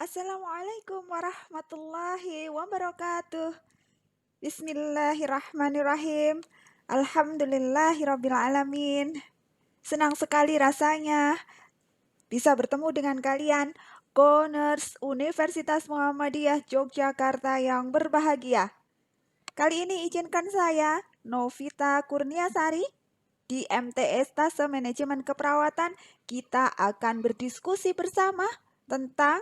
Assalamualaikum warahmatullahi wabarakatuh. Bismillahirrahmanirrahim. Alhamdulillahirrabbilalamin. Senang sekali rasanya bisa bertemu dengan kalian, Koners Universitas Muhammadiyah Yogyakarta yang berbahagia. Kali ini izinkan saya, Novita Kurniasari, di MTS Tase Manajemen Keperawatan, kita akan berdiskusi bersama tentang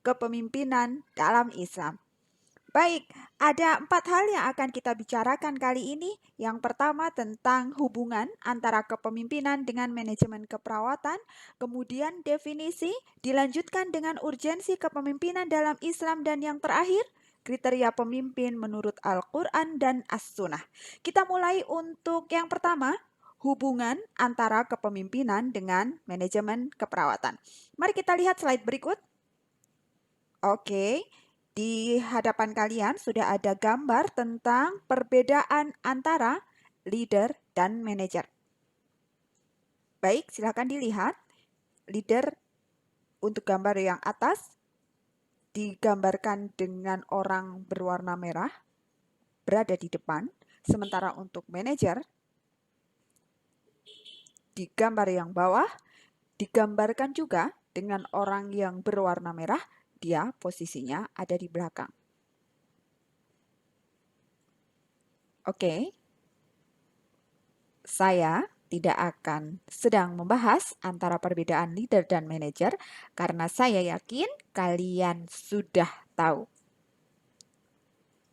kepemimpinan dalam Islam. Baik, ada 4 hal yang akan kita bicarakan kali ini. Yang pertama tentang hubungan antara kepemimpinan dengan manajemen keperawatan, kemudian definisi, dilanjutkan dengan urgensi kepemimpinan dalam Islam, dan yang terakhir, kriteria pemimpin menurut Al-Quran dan As-Sunnah. Kita mulai untuk yang pertama, hubungan antara kepemimpinan dengan manajemen keperawatan. Mari kita lihat slide berikut. Oke. Di hadapan kalian sudah ada gambar tentang perbedaan antara leader dan manajer. Baik, silakan dilihat. Leader untuk gambar yang atas digambarkan dengan orang berwarna merah berada di depan, sementara untuk manajer di gambar yang bawah digambarkan juga dengan orang yang berwarna merah, dia posisinya ada di belakang. Oke. Saya tidak akan sedang membahas antara perbedaan leader dan manajer karena saya yakin kalian sudah tahu.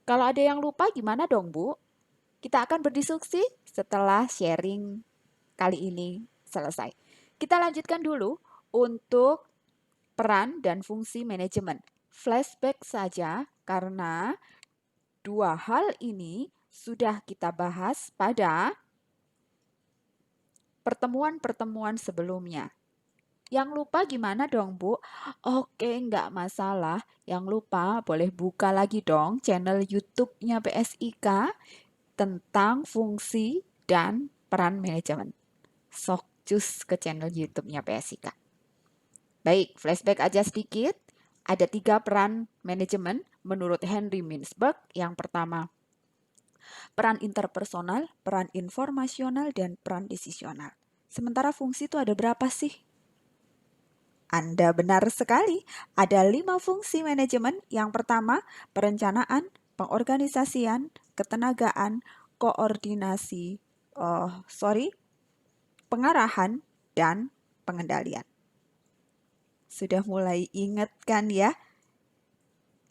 Kalau ada yang lupa gimana dong, Bu? Kita akan berdiskusi setelah sharing kali ini selesai. Kita lanjutkan dulu untuk peran dan fungsi manajemen. Flashback saja karena dua hal ini sudah kita bahas pada pertemuan-pertemuan sebelumnya. Yang lupa gimana dong, Bu? Oke, nggak masalah. Yang lupa boleh buka lagi dong channel YouTube-nya PSIK tentang fungsi dan peran manajemen. Sok cus ke channel YouTube-nya PSIK. Baik, flashback aja sedikit. Ada 3 peran manajemen menurut Henry Mintzberg. Yang pertama, peran interpersonal, peran informasional, dan peran decisional. Sementara fungsi itu ada berapa sih? Anda benar sekali. Ada 5 fungsi manajemen. Yang pertama, perencanaan, pengorganisasian, ketenagaan, koordinasi, pengarahan, dan pengendalian. Sudah mulai ingat kan ya?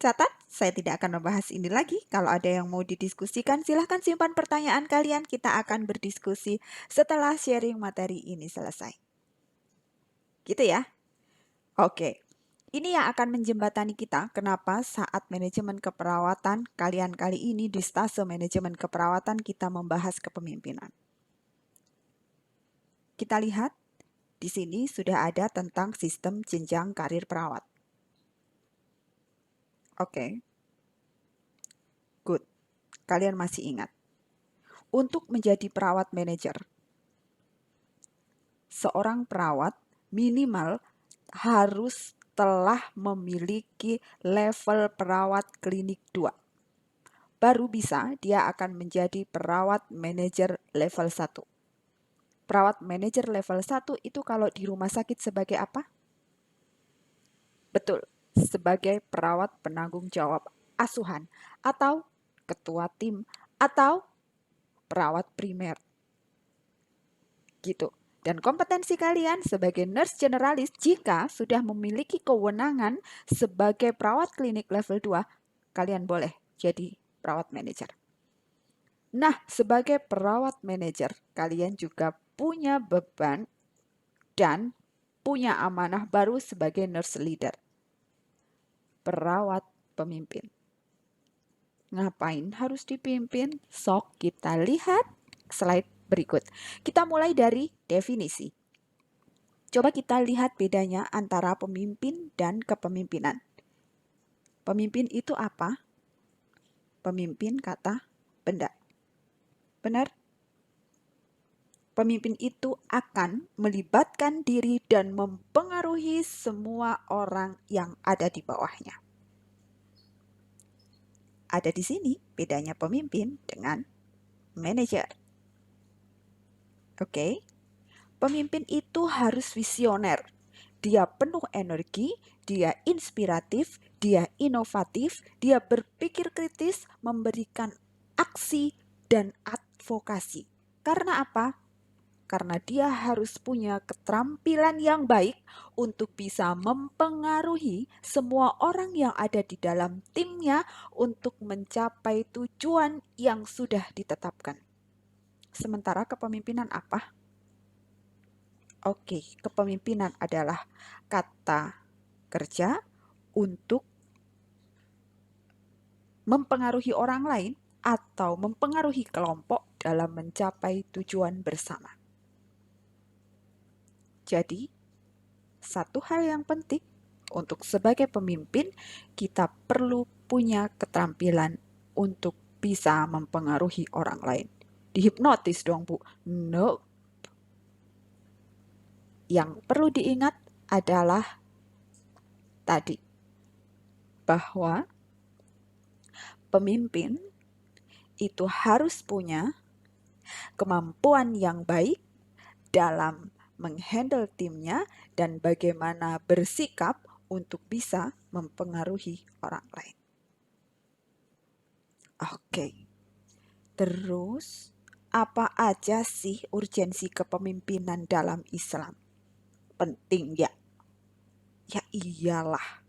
Catat, saya tidak akan membahas ini lagi. Kalau ada yang mau didiskusikan, silahkan simpan pertanyaan kalian. Kita akan berdiskusi setelah sharing materi ini selesai. Gitu ya? Oke. Ini yang akan menjembatani kita kenapa saat manajemen keperawatan kalian kali ini di stase manajemen keperawatan kita membahas kepemimpinan. Kita lihat di sini sudah ada tentang sistem jenjang karir perawat. Oke. Good. Kalian masih ingat. Untuk menjadi perawat manajer, seorang perawat minimal harus telah memiliki level perawat klinik 2. Baru bisa dia akan menjadi perawat manajer level 1. Perawat manajer level 1 itu kalau di rumah sakit sebagai apa? Betul, sebagai perawat penanggung jawab asuhan atau ketua tim atau perawat primer. Gitu. Dan kompetensi kalian sebagai nurse generalis jika sudah memiliki kewenangan sebagai perawat klinik level 2, kalian boleh jadi perawat manajer. Nah, sebagai perawat manajer, kalian juga punya beban dan punya amanah baru sebagai nurse leader. Perawat pemimpin. Ngapain harus dipimpin? Sok kita lihat slide berikut. Kita mulai dari definisi. Coba kita lihat bedanya antara pemimpin dan kepemimpinan. Pemimpin itu apa? Pemimpin kata benda. Benar? Pemimpin itu akan melibatkan diri dan mempengaruhi mempengaruhi semua orang yang ada di bawahnya. Ada di sini bedanya pemimpin dengan manajer. Oke? Pemimpin itu harus visioner. Dia penuh energi, dia inspiratif, dia inovatif, dia berpikir kritis, memberikan aksi dan advokasi. Karena apa? Karena dia harus punya keterampilan yang baik untuk bisa mempengaruhi semua orang yang ada di dalam timnya untuk mencapai tujuan yang sudah ditetapkan. Sementara kepemimpinan apa? Oke, kepemimpinan adalah kata kerja untuk mempengaruhi orang lain atau mempengaruhi kelompok dalam mencapai tujuan bersama. Jadi, satu hal yang penting untuk sebagai pemimpin, kita perlu punya keterampilan untuk bisa mempengaruhi orang lain. Dihipnotis dong, Bu. No. Yang perlu diingat adalah tadi, bahwa pemimpin itu harus punya kemampuan yang baik dalam menghandle timnya dan bagaimana bersikap untuk bisa mempengaruhi orang lain. Oke. Terus, apa aja sih urgensi kepemimpinan dalam Islam? Penting ya? Ya iyalah.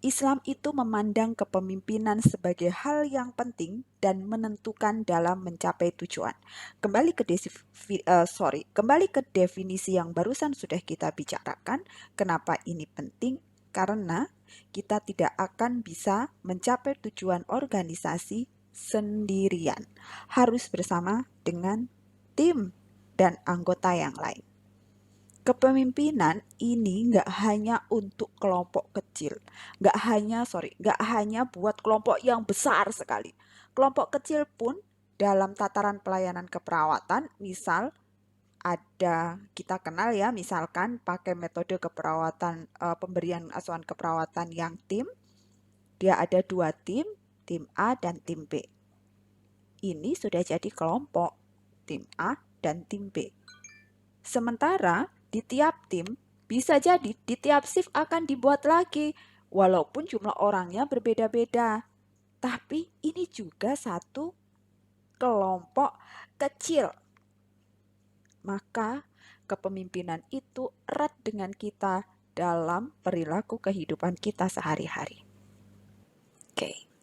Islam itu memandang kepemimpinan sebagai hal yang penting dan menentukan dalam mencapai tujuan. Kembali ke definisi yang barusan sudah kita bicarakan. Kenapa ini penting? Karena kita tidak akan bisa mencapai tujuan organisasi sendirian. Harus bersama dengan tim dan anggota yang lain. Kepemimpinan ini nggak hanya untuk kelompok kecil, nggak hanya buat kelompok yang besar sekali. Kelompok kecil pun dalam tataran pelayanan keperawatan, misal ada kita kenal ya, misalkan pakai metode keperawatan pemberian asuhan keperawatan yang tim, dia ada 2 tim A dan tim B. Ini sudah jadi kelompok, tim A dan tim B. Sementara di tiap tim, bisa jadi di tiap shift akan dibuat lagi, walaupun jumlah orangnya berbeda-beda. Tapi ini juga satu kelompok kecil. Maka kepemimpinan itu erat dengan kita dalam perilaku kehidupan kita sehari-hari. Oke.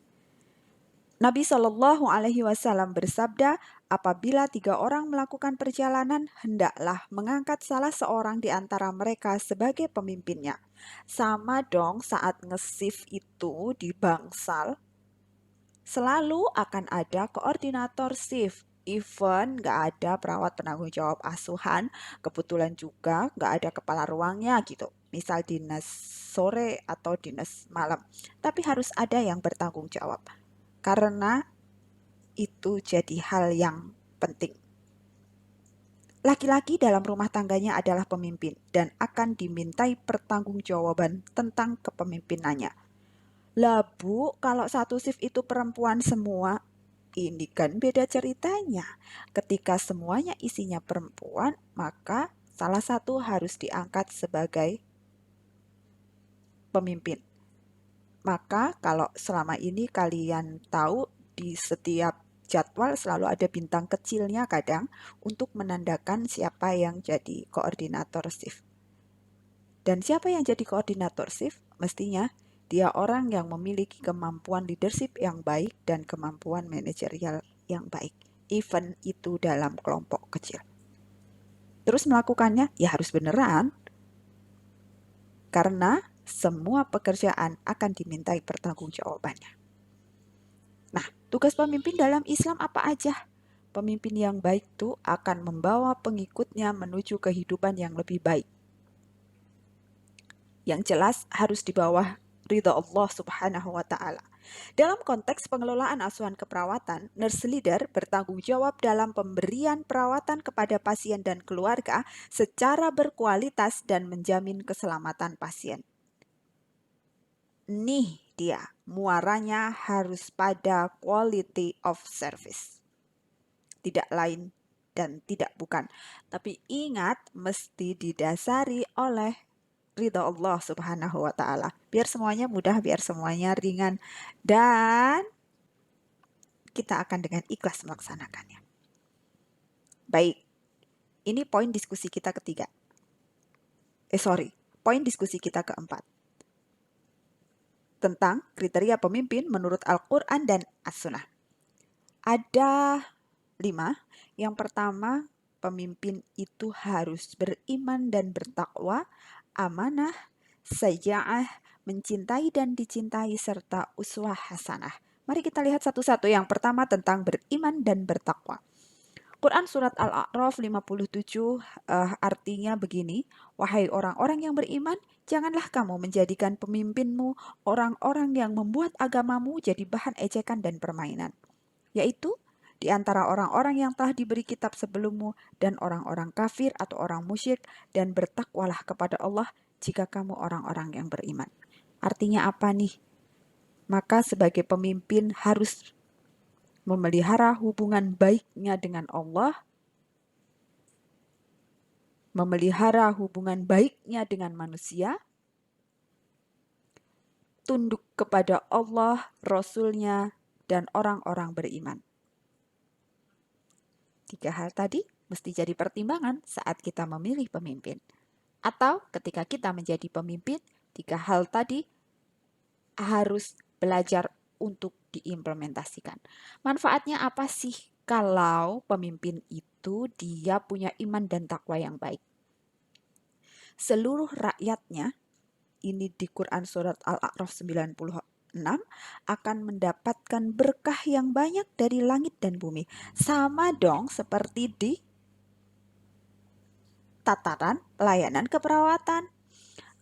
Nabi Shallallahu Alaihi Wasallam bersabda, apabila 3 orang melakukan perjalanan, hendaklah mengangkat salah seorang di antara mereka sebagai pemimpinnya. Sama dong saat nge-shift itu di bangsal, selalu akan ada koordinator shift. Even nggak ada perawat penanggung jawab asuhan, kebetulan juga nggak ada kepala ruangnya gitu. Misal dinas sore atau dinas malam. Tapi harus ada yang bertanggung jawab. Karena itu jadi hal yang penting. Laki-laki dalam rumah tangganya adalah pemimpin dan akan dimintai pertanggungjawaban tentang kepemimpinannya. Lah Bu, kalau satu shift itu perempuan semua, ini kan beda ceritanya. Ketika semuanya isinya perempuan, maka salah satu harus diangkat sebagai pemimpin. Maka kalau selama ini kalian tahu di setiap jadwal selalu ada bintang kecilnya kadang untuk menandakan siapa yang jadi koordinator shift. Dan siapa yang jadi koordinator shift? Mestinya dia orang yang memiliki kemampuan leadership yang baik dan kemampuan manajerial yang baik. Even itu dalam kelompok kecil. Terus melakukannya ya harus beneran. Karena semua pekerjaan akan dimintai pertanggungjawabannya. Nah, tugas pemimpin dalam Islam apa aja? Pemimpin yang baik itu akan membawa pengikutnya menuju kehidupan yang lebih baik. Yang jelas harus di bawah ridha Allah Subhanahu wa Ta'ala. Dalam konteks pengelolaan asuhan keperawatan, nurse leader bertanggung jawab dalam pemberian perawatan kepada pasien dan keluarga secara berkualitas dan menjamin keselamatan pasien. Nih dia, muaranya harus pada quality of service. Tidak lain dan tidak bukan. Tapi ingat, mesti didasari oleh ridha Allah Subhanahu wa Ta'ala. Biar semuanya mudah, biar semuanya ringan, dan kita akan dengan ikhlas melaksanakannya. Baik, ini poin diskusi kita ketiga. Poin diskusi kita keempat. Tentang kriteria pemimpin menurut Al-Quran dan As-Sunnah. Ada 5. Yang pertama, pemimpin itu harus beriman dan bertakwa, amanah, syaja'ah, mencintai dan dicintai, serta uswah hasanah. Mari kita lihat satu-satu. Yang pertama tentang beriman dan bertakwa. Quran Surat Al-A'raf 57 artinya begini, wahai orang-orang yang beriman, janganlah kamu menjadikan pemimpinmu orang-orang yang membuat agamamu jadi bahan ejekan dan permainan, yaitu di antara orang-orang yang telah diberi kitab sebelummu dan orang-orang kafir atau orang musyrik, dan bertakwalah kepada Allah jika kamu orang-orang yang beriman. Artinya apa nih? Maka sebagai pemimpin harus memelihara hubungan baiknya dengan Allah, memelihara hubungan baiknya dengan manusia, tunduk kepada Allah, Rasul-Nya, dan orang-orang beriman. 3 hal tadi mesti jadi pertimbangan saat kita memilih pemimpin. Atau ketika kita menjadi pemimpin, 3 hal tadi harus belajar untuk diimplementasikan. Manfaatnya apa sih kalau pemimpin itu dia punya iman dan takwa yang baik? Seluruh rakyatnya, ini di Quran Surat Al-A'raf 96, akan mendapatkan berkah yang banyak dari langit dan bumi. Sama dong seperti di tataran pelayanan keperawatan.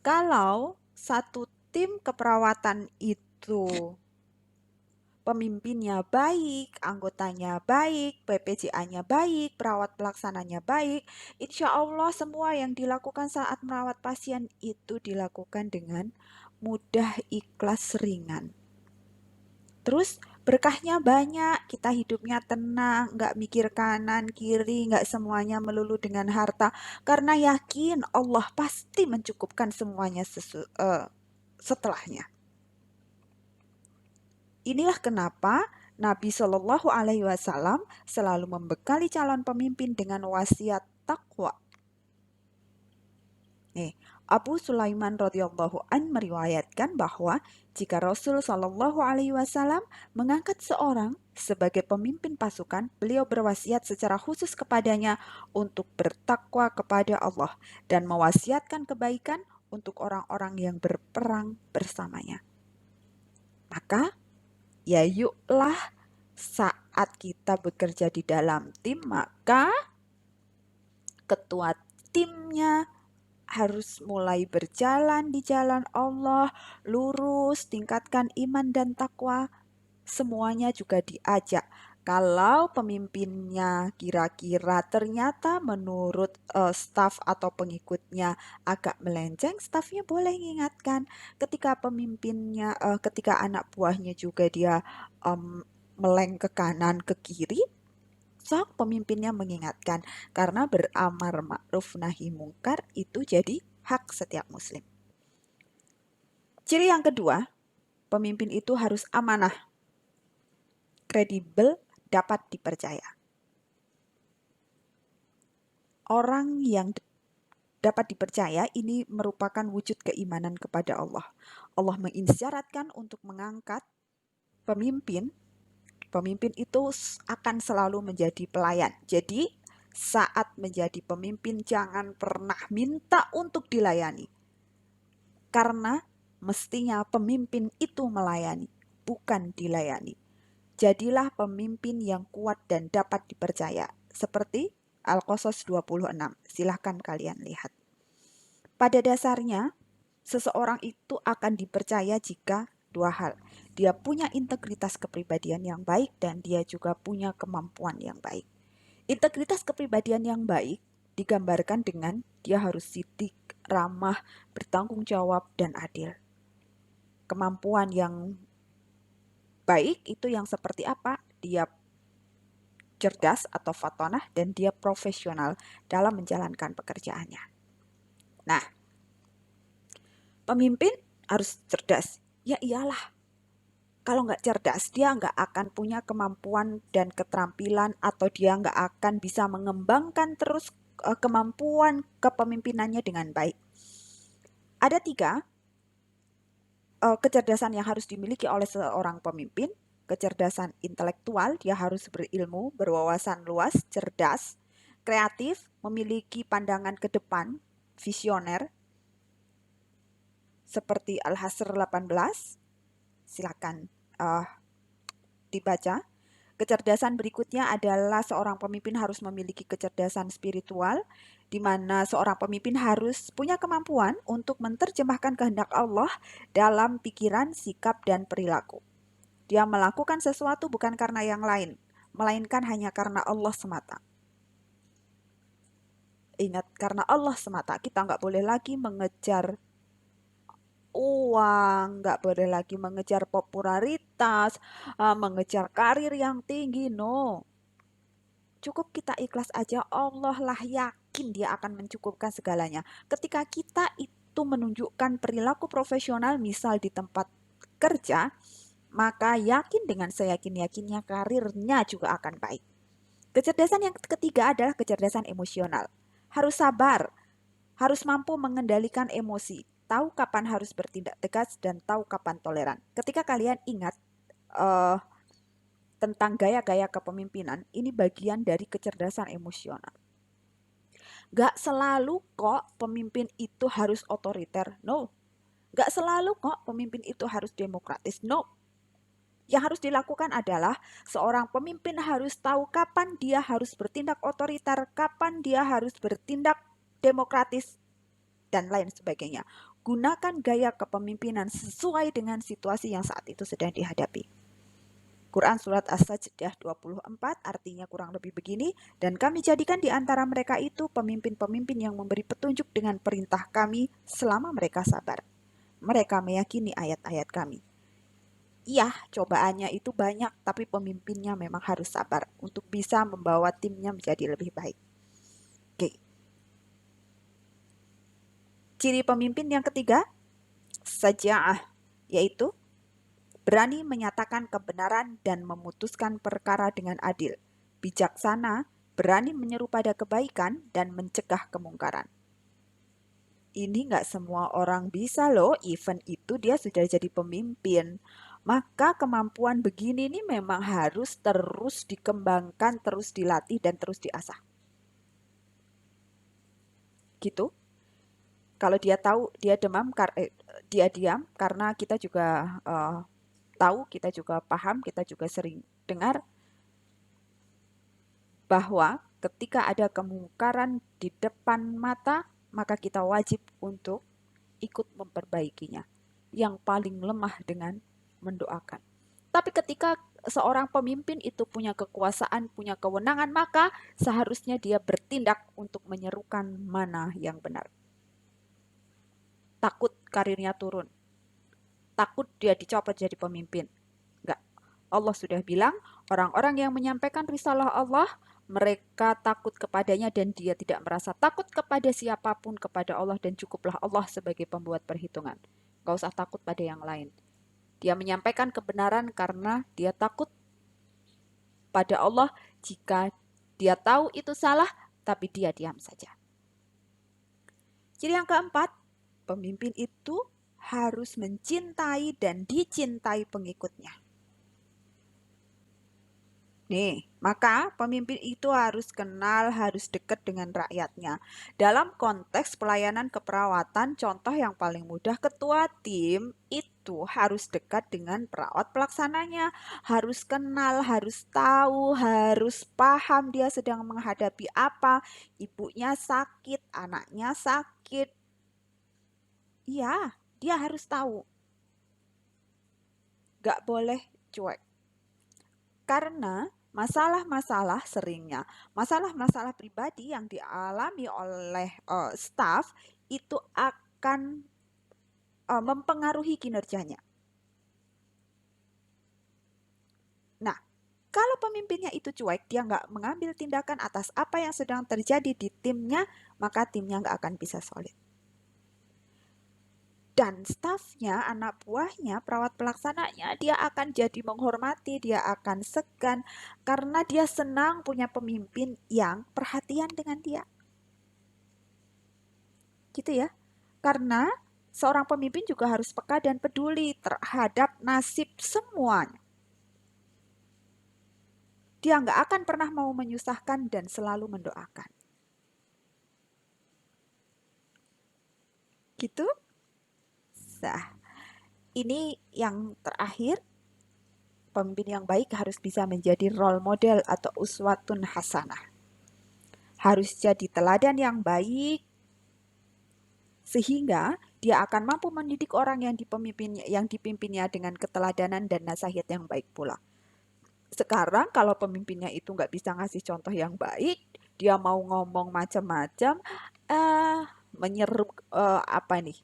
Kalau satu tim keperawatan itu pemimpinnya baik, anggotanya baik, PPJA-nya baik, perawat pelaksananya baik, insya Allah semua yang dilakukan saat merawat pasien itu dilakukan dengan mudah, ikhlas, ringan. Terus berkahnya banyak, kita hidupnya tenang, nggak mikir kanan, kiri, nggak semuanya melulu dengan harta, karena yakin Allah pasti mencukupkan semuanya setelahnya. Inilah kenapa Nabi Shallallahu Alaihi Wasallam selalu membekali calon pemimpin dengan wasiat takwa. Abu Sulaiman radhiyallahu an meriwayatkan bahwa jika Rasul Shallallahu Alaihi Wasallam mengangkat seorang sebagai pemimpin pasukan, beliau berwasiat secara khusus kepadanya untuk bertakwa kepada Allah dan mewasiatkan kebaikan untuk orang-orang yang berperang bersamanya. Maka ya yuklah saat kita bekerja di dalam tim, maka ketua timnya harus mulai berjalan di jalan Allah, lurus, tingkatkan iman dan takwa. Semuanya juga diajak. Kalau pemimpinnya kira-kira ternyata menurut staf atau pengikutnya agak melenceng, stafnya boleh mengingatkan. Ketika pemimpinnya, ketika anak buahnya juga dia meleng ke kanan, ke kiri, sok pemimpinnya mengingatkan. Karena beramar ma'ruf nahi mungkar itu jadi hak setiap muslim. Ciri yang kedua, pemimpin itu harus amanah, kredibel, dapat dipercaya. Orang yang dapat dipercaya ini merupakan wujud keimanan kepada Allah. Allah mengisyaratkan untuk mengangkat pemimpin. Pemimpin itu akan selalu menjadi pelayan. Jadi saat menjadi pemimpin jangan pernah minta untuk dilayani. Karena mestinya pemimpin itu melayani, bukan dilayani. Jadilah pemimpin yang kuat dan dapat dipercaya. Seperti Al-Qasas 26. Silahkan kalian lihat. Pada dasarnya, seseorang itu akan dipercaya jika Dua hal, dia punya integritas kepribadian yang baik dan dia juga punya kemampuan yang baik. Integritas kepribadian yang baik digambarkan dengan dia harus sidik, ramah, bertanggung jawab, dan adil. Kemampuan yang baik itu yang seperti apa? Dia cerdas atau fatonah dan dia profesional dalam menjalankan pekerjaannya. Nah, pemimpin harus cerdas. Ya iyalah, kalau nggak cerdas, dia nggak akan punya kemampuan dan keterampilan atau dia nggak akan bisa mengembangkan terus kemampuan kepemimpinannya dengan baik. Ada tiga kecerdasan yang harus dimiliki oleh seorang pemimpin. Kecerdasan intelektual, dia harus berilmu, berwawasan luas, cerdas, kreatif, memiliki pandangan ke depan, visioner, seperti Al-Hasr 18. Silakan dibaca. Kecerdasan berikutnya adalah seorang pemimpin harus memiliki kecerdasan spiritual, di mana seorang pemimpin harus punya kemampuan untuk menerjemahkan kehendak Allah dalam pikiran, sikap, dan perilaku. Dia melakukan sesuatu bukan karena yang lain, melainkan hanya karena Allah semata. Ingat, karena Allah semata, kita nggak boleh lagi mengejar uang, nggak boleh lagi mengejar popularitas, mengejar karir yang tinggi, no. Cukup kita ikhlas aja, Allah lah yakin dia akan mencukupkan segalanya. Ketika kita itu menunjukkan perilaku profesional, misal di tempat kerja, maka yakin dengan seyakin-yakinnya karirnya juga akan baik. Kecerdasan yang ketiga adalah kecerdasan emosional. Harus sabar, harus mampu mengendalikan emosi, tahu kapan harus bertindak tegas dan tahu kapan toleran. Ketika kalian ingat uh, tentang gaya-gaya kepemimpinan, ini bagian dari kecerdasan emosional. Gak selalu kok pemimpin itu harus otoriter, no. Gak selalu kok pemimpin itu harus demokratis, no. Yang harus dilakukan adalah seorang pemimpin harus tahu kapan dia harus bertindak otoriter, kapan dia harus bertindak demokratis, dan lain sebagainya. Gunakan gaya kepemimpinan sesuai dengan situasi yang saat itu sedang dihadapi. Quran Surat As-Sajdah 24 artinya kurang lebih begini, dan kami jadikan di antara mereka itu pemimpin-pemimpin yang memberi petunjuk dengan perintah kami selama mereka sabar. Mereka meyakini ayat-ayat kami. Iya, cobaannya itu banyak, tapi pemimpinnya memang harus sabar untuk bisa membawa timnya menjadi lebih baik. Oke. Ciri pemimpin yang ketiga, saja'ah, yaitu berani menyatakan kebenaran dan memutuskan perkara dengan adil, bijaksana, berani menyeru pada kebaikan dan mencegah kemungkaran. Ini nggak semua orang bisa loh, even itu dia sudah jadi pemimpin. Maka kemampuan begini nih memang harus terus dikembangkan, terus dilatih, dan terus diasah. Gitu. Kalau dia tahu dia dia diam karena kita juga tahu, kita juga paham, kita juga sering dengar bahwa ketika ada kemungkaran di depan mata, maka kita wajib untuk ikut memperbaikinya. Yang paling lemah dengan mendoakan. Tapi ketika seorang pemimpin itu punya kekuasaan, punya kewenangan, maka seharusnya dia bertindak untuk menyerukan mana yang benar. Takut karirnya turun. Takut dia dicopot jadi pemimpin. Enggak. Allah sudah bilang, orang-orang yang menyampaikan risalah Allah, mereka takut kepadanya dan dia tidak merasa takut kepada siapapun, kepada Allah, dan cukuplah Allah sebagai pembuat perhitungan. Gak usah takut pada yang lain. Dia menyampaikan kebenaran karena dia takut pada Allah. Jika dia tahu itu salah, tapi dia diam saja. Ciri yang keempat, pemimpin itu harus mencintai dan dicintai pengikutnya. Nih, maka pemimpin itu harus kenal, harus dekat dengan rakyatnya. Dalam konteks pelayanan keperawatan, contoh yang paling mudah, ketua tim itu harus dekat dengan perawat pelaksananya. Harus kenal, harus tahu, harus paham dia sedang menghadapi apa. Ibunya sakit, anaknya sakit. Iya, dia harus tahu. Nggak boleh cuek. Karena masalah-masalah pribadi yang dialami oleh staff itu akan mempengaruhi kinerjanya. Nah, kalau pemimpinnya itu cuek, dia nggak mengambil tindakan atas apa yang sedang terjadi di timnya, maka timnya nggak akan bisa solid. Dan stafnya, anak buahnya, perawat pelaksananya, dia akan jadi menghormati, dia akan segan, karena dia senang punya pemimpin yang perhatian dengan dia. Gitu ya. Karena seorang pemimpin juga harus peka dan peduli terhadap nasib semuanya. Dia nggak akan pernah mau menyusahkan dan selalu mendoakan. Gitu. Nah, ini yang terakhir, pemimpin yang baik harus bisa menjadi role model atau uswatun hasanah. Harus jadi teladan yang baik, sehingga dia akan mampu mendidik orang yang dipimpinnya dengan keteladanan dan nasihat yang baik pula. Sekarang kalau pemimpinnya itu nggak bisa ngasih contoh yang baik, dia mau ngomong macam-macam, eh menyeru apa nih?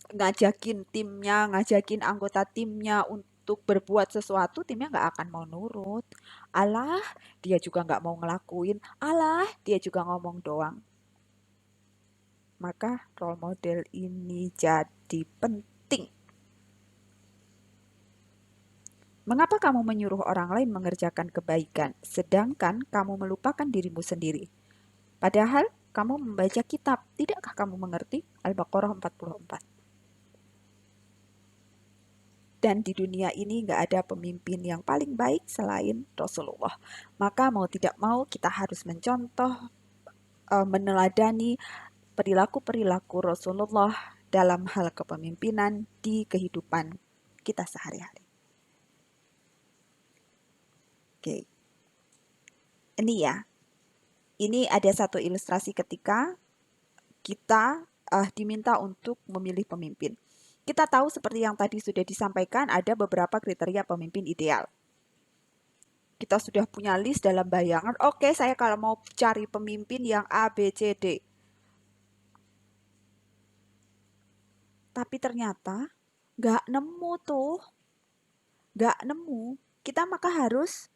Ngajakin anggota timnya untuk berbuat sesuatu, timnya nggak akan mau nurut. Alah, dia juga nggak mau ngelakuin. Alah, dia juga ngomong doang. Maka role model ini jadi penting. Mengapa kamu menyuruh orang lain mengerjakan kebaikan, sedangkan kamu melupakan dirimu sendiri? Padahal kamu membaca kitab, tidakkah kamu mengerti? Al-Baqarah 44. Dan di dunia ini nggak ada pemimpin yang paling baik selain Rasulullah. Maka mau tidak mau kita harus mencontoh, meneladani perilaku-perilaku Rasulullah dalam hal kepemimpinan di kehidupan kita sehari-hari. Oke, ini ya. Ini ada satu ilustrasi ketika kita diminta untuk memilih pemimpin. Kita tahu seperti yang tadi sudah disampaikan, ada beberapa kriteria pemimpin ideal. Kita sudah punya list dalam bayangan, oke, saya kalau mau cari pemimpin yang A, B, C, D. Tapi ternyata nggak nemu tuh, nggak nemu. Kita maka harus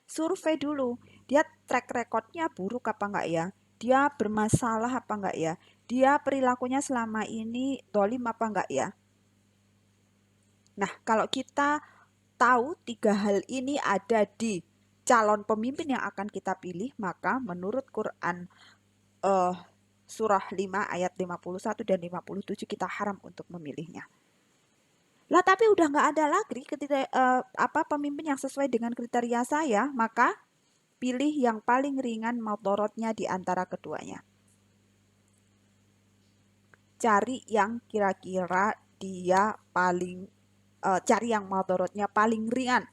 survei dulu. Dia track recordnya buruk apa enggak ya? Dia bermasalah apa enggak ya? Dia perilakunya selama ini dolim apa enggak ya? Nah, kalau kita tahu tiga hal ini ada di calon pemimpin yang akan kita pilih, maka menurut Quran eh, surah 5 ayat 51 dan 57 kita haram untuk memilihnya. Lah tapi udah nggak ada lagi pemimpin yang sesuai dengan kriteria saya, maka pilih yang paling ringan madorotnya di antara keduanya. Cari yang kira-kira dia cari yang madorotnya paling ringan.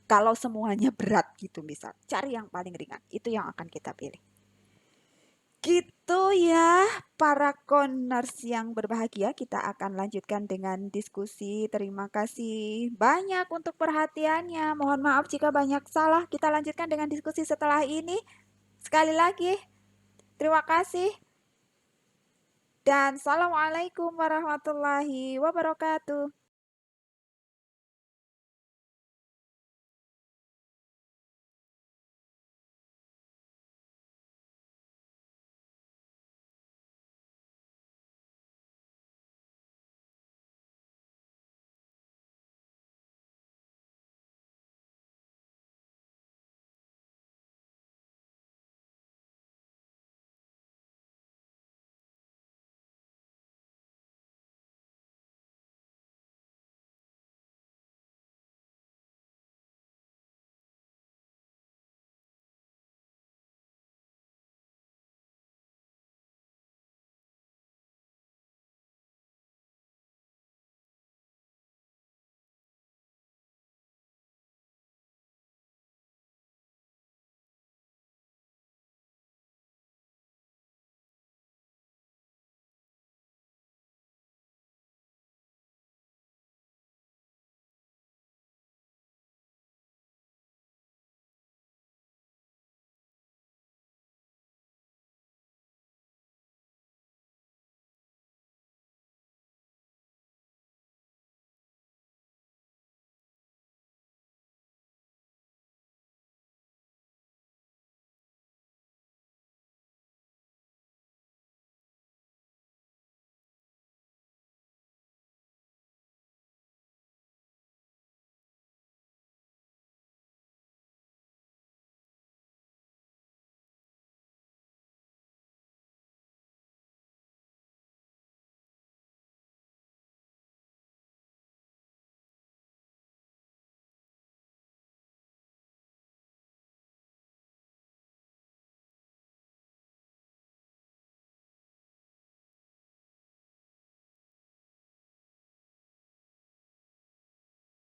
Kalau semuanya berat gitu misal, cari yang paling ringan. Itu yang akan kita pilih. Gitu ya, para koners yang berbahagia, kita akan lanjutkan dengan diskusi. Terima kasih banyak untuk perhatiannya. Mohon maaf jika banyak salah. Kita lanjutkan dengan diskusi setelah ini. Sekali lagi, terima kasih. Dan Assalamualaikum warahmatullahi wabarakatuh.